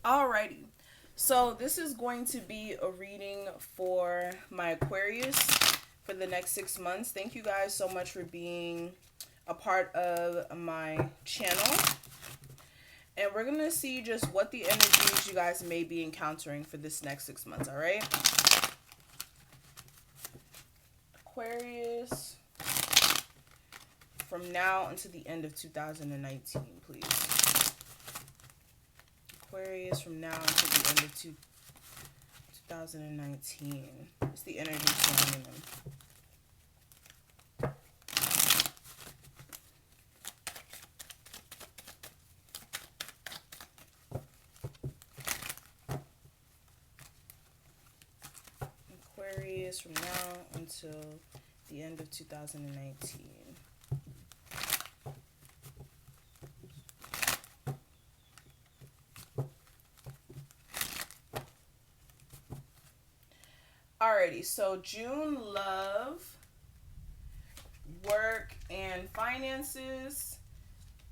Alrighty. So this is going to be a reading for my Aquarius for the next 6 months. Thank you guys so much for being a part of my channel. And we're going to see just what the energies you guys may be encountering for this next 6 months, alright? Aquarius, from now until the end of 2019, please. Aquarius, from now until the end of 2019. What's the energy surrounding them? Aquarius, from now until the end of 2019. Alrighty, so June, love, work, and finances.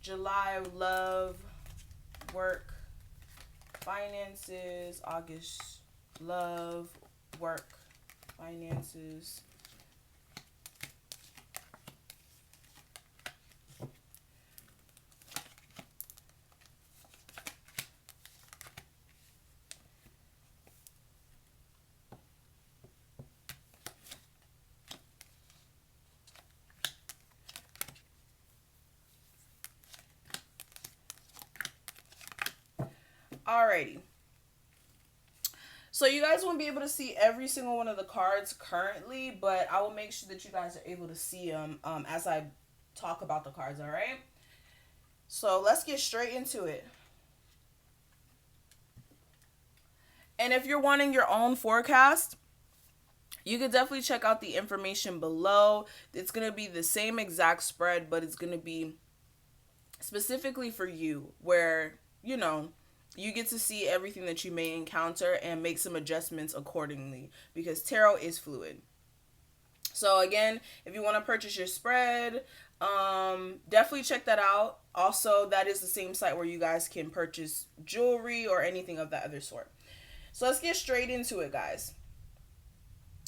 July, love, work, finances. August, love, work, finances. Alrighty. So you guys won't be able to see every single one of the cards currently, but I will make sure that you guys are able to see them as I talk about the cards, alright? So let's get straight into it. And if you're wanting your own forecast, you can definitely check out the information below. It's going to be the same exact spread, but it's going to be specifically for you, where, you know, you get to see everything that you may encounter and make some adjustments accordingly, because tarot is fluid. So again, if you want to purchase your spread, definitely check that out. Also, that is the same site where you guys can purchase jewelry or anything of that other sort. So let's get straight into it, guys.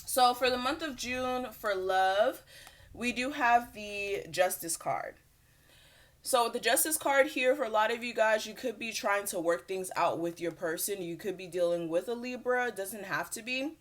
So for the month of June, for love, we do have the Justice card. So with the Justice card here, for a lot of you guys, you could be trying to work things out with your person. You could be dealing with a Libra. It doesn't have to be.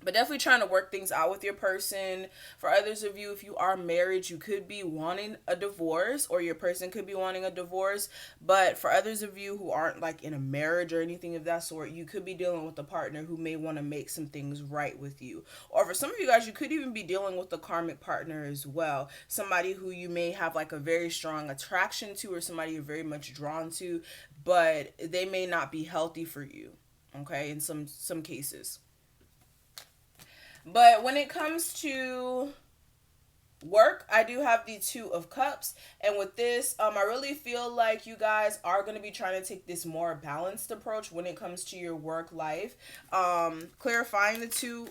But definitely trying to work things out with your person. For others of you, if you are married, you could be wanting a divorce, or your person could be wanting a divorce. But for others of you who aren't like in a marriage or anything of that sort, you could be dealing with a partner who may want to make some things right with you. Or for some of you guys, you could even be dealing with a karmic partner as well. Somebody who you may have like a very strong attraction to, or somebody you're very much drawn to, but they may not be healthy for you. Okay, in some cases. But when it comes to work, I do have the Two of Cups. And with this, I really feel like you guys are going to be trying to take this more balanced approach when it comes to your work life. Clarifying the Two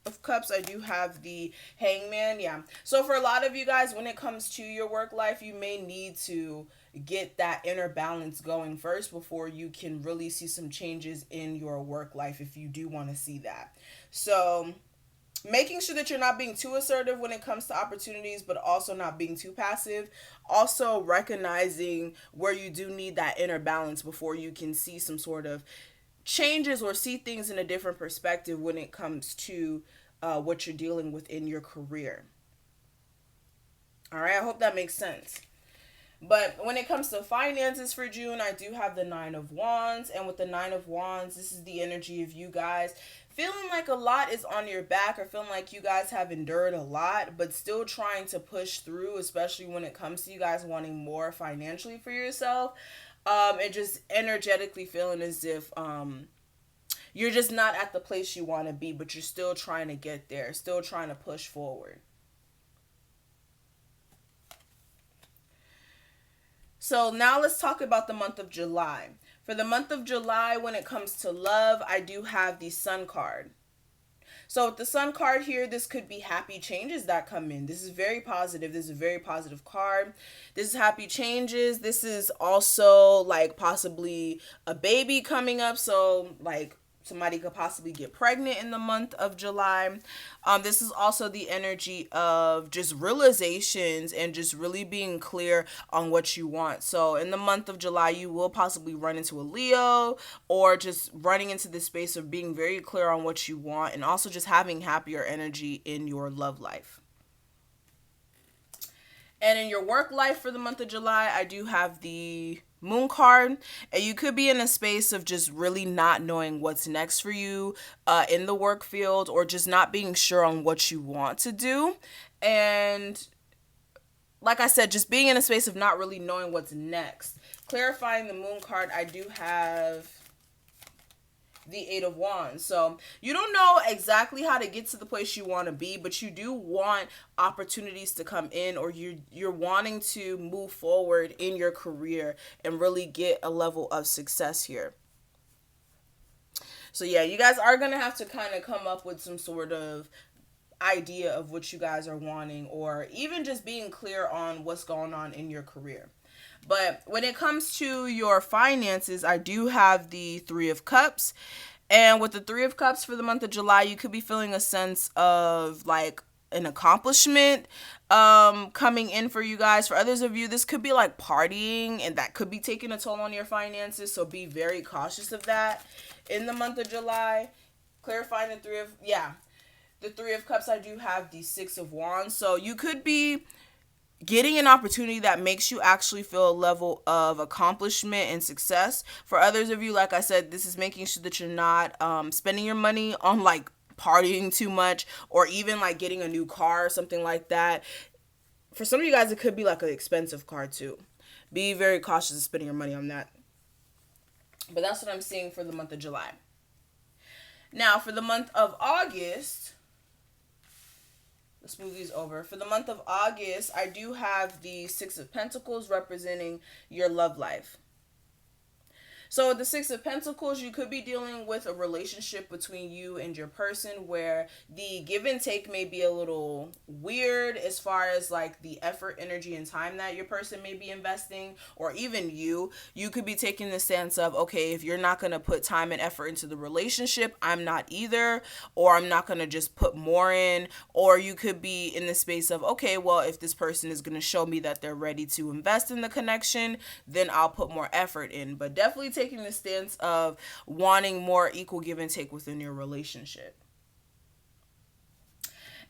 of Cups, I do have the Hangman. Yeah. So for a lot of you guys, when it comes to your work life, you may need to get that inner balance going first before you can really see some changes in your work life, if you do want to see that. So making sure that you're not being too assertive when it comes to opportunities, but also not being too passive. Also recognizing where you do need that inner balance before you can see some sort of changes or see things in a different perspective when it comes to what you're dealing with in your career. All right, I hope that makes sense. But when it comes to finances for June, I do have the Nine of Wands. And with the Nine of Wands, this is the energy of you guys feeling like a lot is on your back, or feeling like you guys have endured a lot, but still trying to push through, especially when it comes to you guys wanting more financially for yourself. And just energetically feeling as if you're just not at the place you want to be, but you're still trying to get there, still trying to push forward. So now let's talk about the month of July. For the month of July, when it comes to love, I do have the Sun card. So with the Sun card here, this could be happy changes that come in. This is very positive. This is a very positive card. This is happy changes. This is also like possibly a baby coming up. So like somebody could possibly get pregnant in the month of July. This is also the energy of just realizations and just really being clear on what you want. So in the month of July, you will possibly run into a Leo, or just running into the space of being very clear on what you want, and also just having happier energy in your love life. And in your work life for the month of July, I do have the Moon card, and you could be in a space of just really not knowing what's next for you in the work field, or just not being sure on what you want to do. And like I said, just being in a space of not really knowing what's next. Clarifying the Moon card, I do have the Eight of Wands. So you don't know exactly how to get to the place you want to be, but you do want opportunities to come in, or you're wanting to move forward in your career and really get a level of success here. So yeah, you guys are going to have to kind of come up with some sort of idea of what you guys are wanting, or even just being clear on what's going on in your career. But when it comes to your finances, I do have the Three of Cups. And with the Three of Cups for the month of July, you could be feeling a sense of like an accomplishment coming in for you guys. For others of you, this could be like partying, and that could be taking a toll on your finances. So be very cautious of that in the month of July. Clarifying the Three of Cups, I do have the Six of Wands. So you could be getting an opportunity that makes you actually feel a level of accomplishment and success. For others of you, like I said, this is making sure that you're not spending your money on like partying too much, or even like getting a new car or something like that. For some of you guys, it could be like an expensive car too. Be very cautious of spending your money on that. But that's what I'm seeing for the month of July. Now, for the month of August, let's move these over. For the month of August, I do have the Six of Pentacles representing your love life. So with the Six of Pentacles, you could be dealing with a relationship between you and your person where the give and take may be a little weird as far as like the effort, energy, and time that your person may be investing, or even you. You could be taking the stance of, okay, if you're not going to put time and effort into the relationship, I'm not either, or I'm not going to just put more in. Or you could be in the space of, okay, well, if this person is going to show me that they're ready to invest in the connection, then I'll put more effort in. But definitely taking the stance of wanting more equal give and take within your relationship.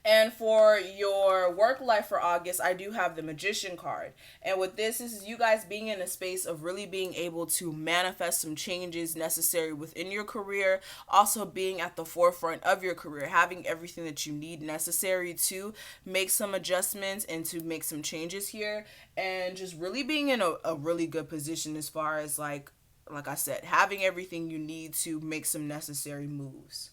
And for your work life for August, I do have the Magician card. And with this is you guys being in a space of really being able to manifest some changes necessary within your career. Also being at the forefront of your career, having everything that you need necessary to make some adjustments and to make some changes here. And just really being in a really good position as far as like I said, having everything you need to make some necessary moves.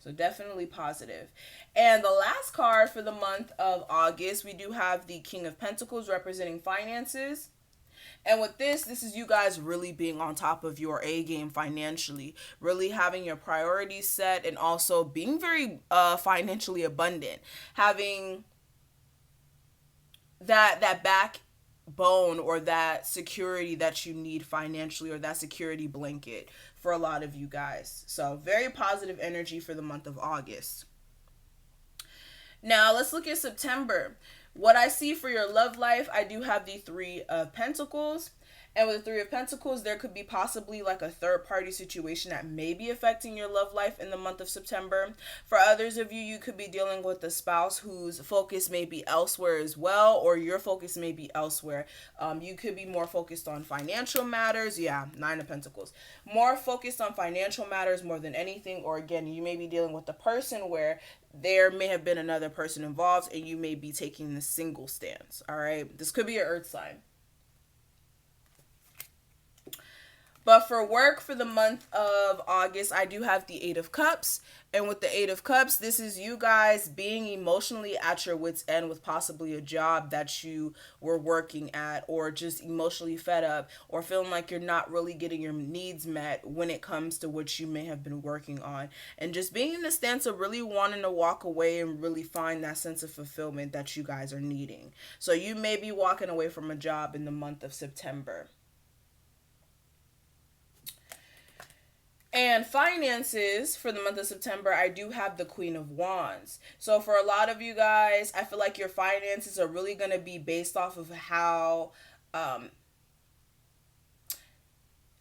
So definitely positive. And the last card for the month of August, we do have the King of Pentacles representing finances. And with this is you guys really being on top of your A game financially, really having your priorities set, and also being very financially abundant, having that backbone or that security that you need financially, or that security blanket for a lot of you guys. So very positive energy for the month of August. Now let's look at September. What I see for your love life, I do have the Three of Pentacles. And with the Three of Pentacles, there could be possibly like a third party situation that may be affecting your love life in the month of September. For others of you, you could be dealing with a spouse whose focus may be elsewhere as well, or your focus may be elsewhere. You could be more focused on financial matters. Yeah, Nine of Pentacles. More focused on financial matters more than anything. Or again, you may be dealing with a person where there may have been another person involved and you may be taking the single stance. All right. This could be an earth sign. But for work for the month of August, I do have the Eight of Cups. And with the Eight of Cups, this is you guys being emotionally at your wits' end with possibly a job that you were working at, or just emotionally fed up, or feeling like you're not really getting your needs met when it comes to what you may have been working on. And just being in the stance of really wanting to walk away and really find that sense of fulfillment that you guys are needing. So you may be walking away from a job in the month of September. And finances for the month of September, I do have the Queen of Wands. So for a lot of you guys, I feel like your finances are really going to be based off of um,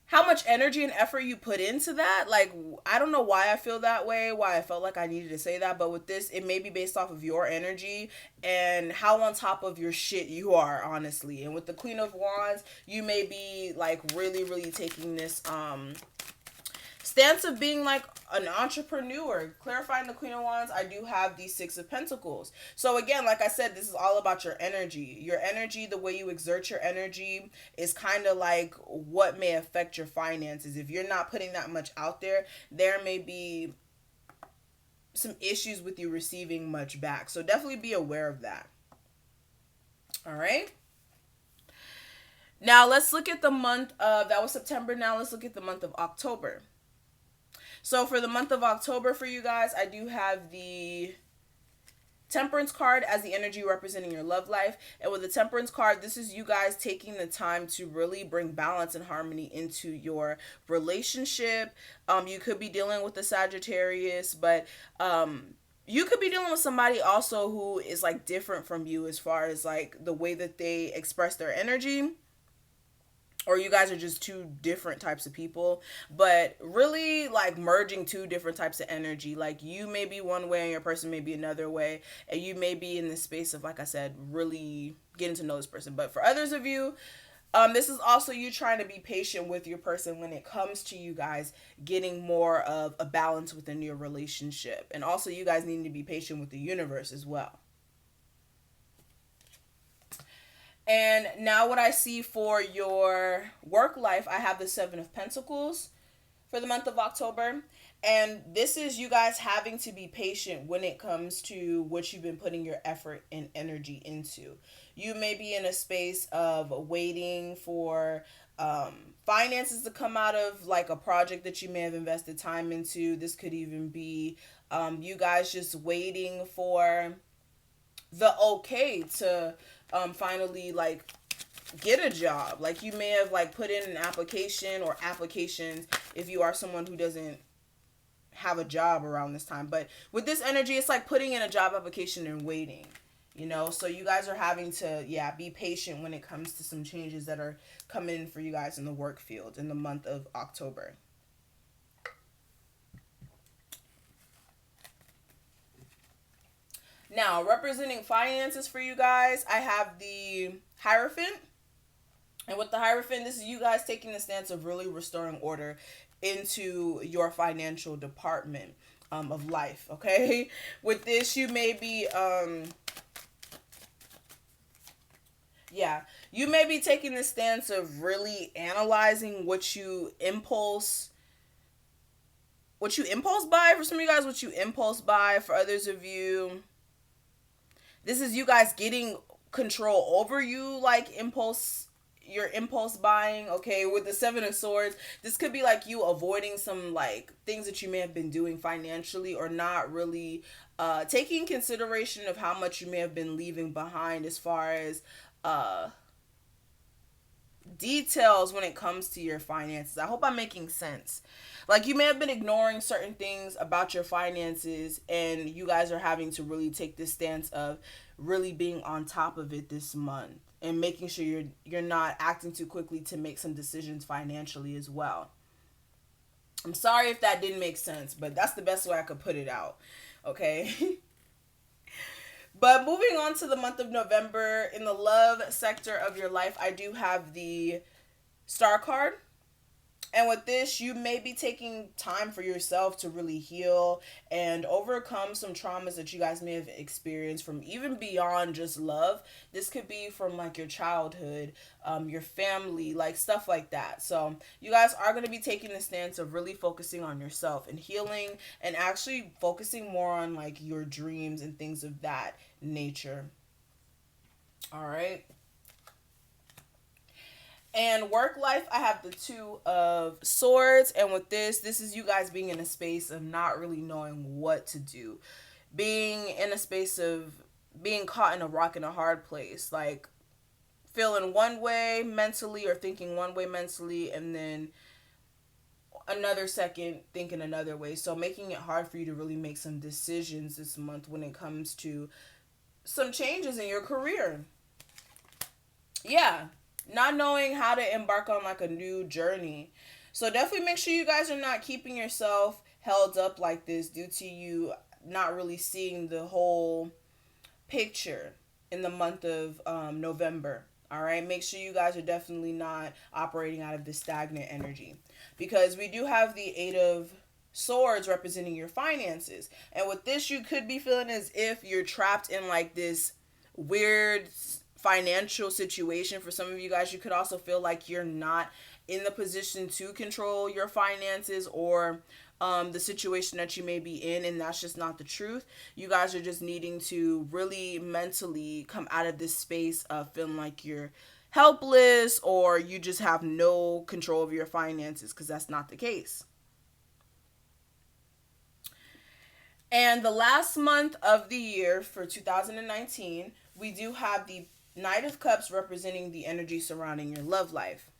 how much energy and effort you put into that. Like, I don't know why I feel that way, why I felt like I needed to say that, but with this, it may be based off of your energy and how on top of your shit you are, honestly. And with the Queen of Wands, you may be like really, really taking this stance of being like an entrepreneur. Clarifying the Queen of Wands, I do have the Six of Pentacles. So again, like I said, this is all about your energy. Your energy, the way you exert your energy is kind of like what may affect your finances. If you're not putting that much out there, there may be some issues with you receiving much back. So definitely be aware of that. All right. Now let's look at the month of, that was September. Now let's look at the month of October. So for the month of October for you guys, I do have the Temperance card as the energy representing your love life. And with the Temperance card, this is you guys taking the time to really bring balance and harmony into your relationship. You could be dealing with the Sagittarius, but you could be dealing with somebody also who is like different from you as far as like the way that they express their energy, or you guys are just two different types of people, but really like merging two different types of energy. Like you may be one way and your person may be another way, and you may be in the space of, like I said, really getting to know this person. But for others of you, this is also you trying to be patient with your person when it comes to you guys getting more of a balance within your relationship. And also you guys need to be patient with the universe as well. And now what I see for your work life, I have the Seven of Pentacles for the month of October. And this is you guys having to be patient when it comes to what you've been putting your effort and energy into. You may be in a space of waiting for finances to come out of like a project that you may have invested time into. This could even be you guys just waiting for the okay to finally like get a job. Like you may have like put in an application or applications if you are someone who doesn't have a job around this time. But with this energy, it's like putting in a job application and waiting, you know. So you guys are having to be patient when it comes to some changes that are coming in for you guys in the work field in the month of October. Now, representing finances for you guys, I have the Hierophant. And with the Hierophant, this is you guys taking the stance of really restoring order into your financial department of life, okay? With this, you may be, you may be taking the stance of really analyzing what you impulse buy. For some of you guys, what you impulse buy. For others of you, this is you guys getting control over your impulse buying, okay? With the Seven of Swords, this could be like you avoiding some like things that you may have been doing financially, or not really taking consideration of how much you may have been leaving behind as far as details when it comes to your finances. I hope I'm making sense. Like you may have been ignoring certain things about your finances, and you guys are having to really take this stance of really being on top of it this month and making sure you're not acting too quickly to make some decisions financially as well. I'm sorry if that didn't make sense, but that's the best way I could put it out. Okay? But moving on to the month of November, in the love sector of your life, I do have the Star card. And with this, you may be taking time for yourself to really heal and overcome some traumas that you guys may have experienced from even beyond just love. This could be from like your childhood, your family, like stuff like that. So you guys are going to be taking the stance of really focusing on yourself and healing, and actually focusing more on like your dreams and things of that nature. All right. And work life, I have the Two of Swords. And with this is you guys being in a space of not really knowing what to do. Being in a space of being caught in a rock and a hard place. Like feeling one way mentally or thinking one way mentally, and then another second thinking another way. So making it hard for you to really make some decisions this month when it comes to some changes in your career. Yeah, not knowing how to embark on like a new journey. So definitely make sure you guys are not keeping yourself held up like this due to you not really seeing the whole picture in the month of November. All right, make sure you guys are definitely not operating out of this stagnant energy, because we do have the Eight of Swords representing your finances. And with this, you could be feeling as if you're trapped in like this weird financial situation. For some of you guys, you could also feel like you're not in the position to control your finances, or the situation that you may be in, and that's just not the truth. You guys are just needing to really mentally come out of this space of feeling like you're helpless or you just have no control over your finances, because that's not the case. And the last month of the year for 2019, we do have the Knight of Cups representing the energy surrounding your love life.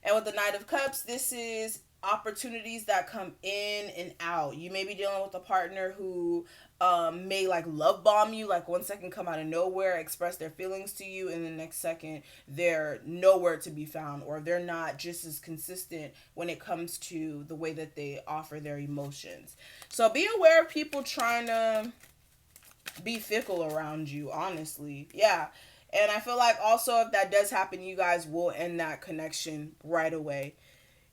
And with the Knight of Cups, this is opportunities that come in and out. You may be dealing with a partner who may like love bomb you, like one second come out of nowhere, express their feelings to you, and the next second they're nowhere to be found, or they're not just as consistent when it comes to the way that they offer their emotions. So be aware of people trying to be fickle around you, honestly. Yeah. And I feel like also if that does happen, you guys will end that connection right away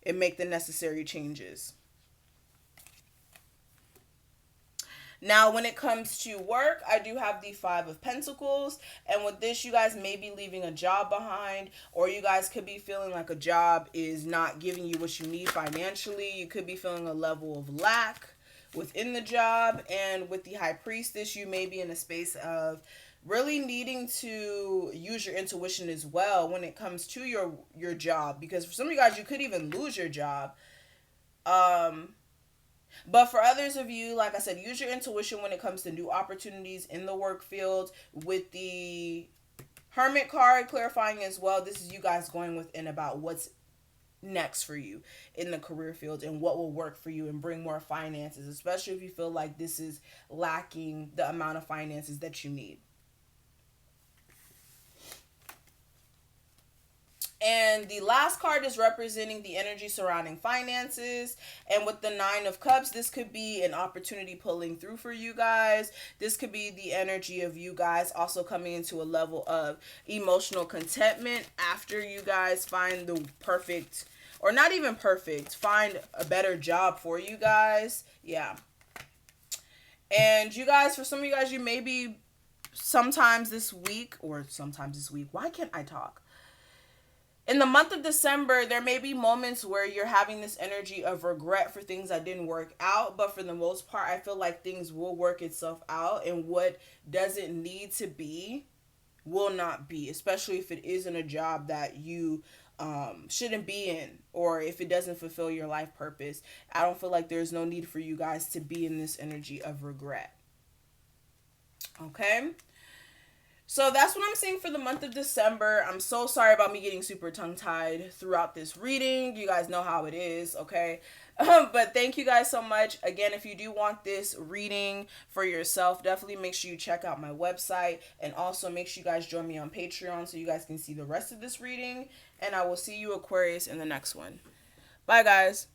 and make the necessary changes. Now, when it comes to work, I do have the Five of Pentacles. And with this, you guys may be leaving a job behind, or you guys could be feeling like a job is not giving you what you need financially. You could be feeling a level of lack within the job. And with the High Priestess, you may be in a space of really needing to use your intuition as well when it comes to your job, because for some of you guys, you could even lose your job. But for others of you, like I said, use your intuition when it comes to new opportunities in the work field. With the Hermit card clarifying as well, this is you guys going within about what's next for you in the career field and what will work for you and bring more finances, especially if you feel like this is lacking the amount of finances that you need. And the last card is representing the energy surrounding finances. And with the Nine of Cups, this could be an opportunity pulling through for you guys. This could be the energy of you guys also coming into a level of emotional contentment after you guys find the perfect, or not even perfect, find a better job for you guys. Yeah. And you guys, for some of you guys, you may be sometime this week, why can't I talk? In the month of December, there may be moments where you're having this energy of regret for things that didn't work out. But for the most part, I feel like things will work itself out. And what doesn't need to be will not be. Especially if it isn't a job that you shouldn't be in. Or if it doesn't fulfill your life purpose. I don't feel like there's no need for you guys to be in this energy of regret. Okay? So that's what I'm seeing for the month of December. I'm so sorry about me getting super tongue-tied throughout this reading. You guys know how it is, okay? But thank you guys so much. Again, if you do want this reading for yourself, definitely make sure you check out my website. And also make sure you guys join me on Patreon so you guys can see the rest of this reading. And I will see you, Aquarius, in the next one. Bye, guys.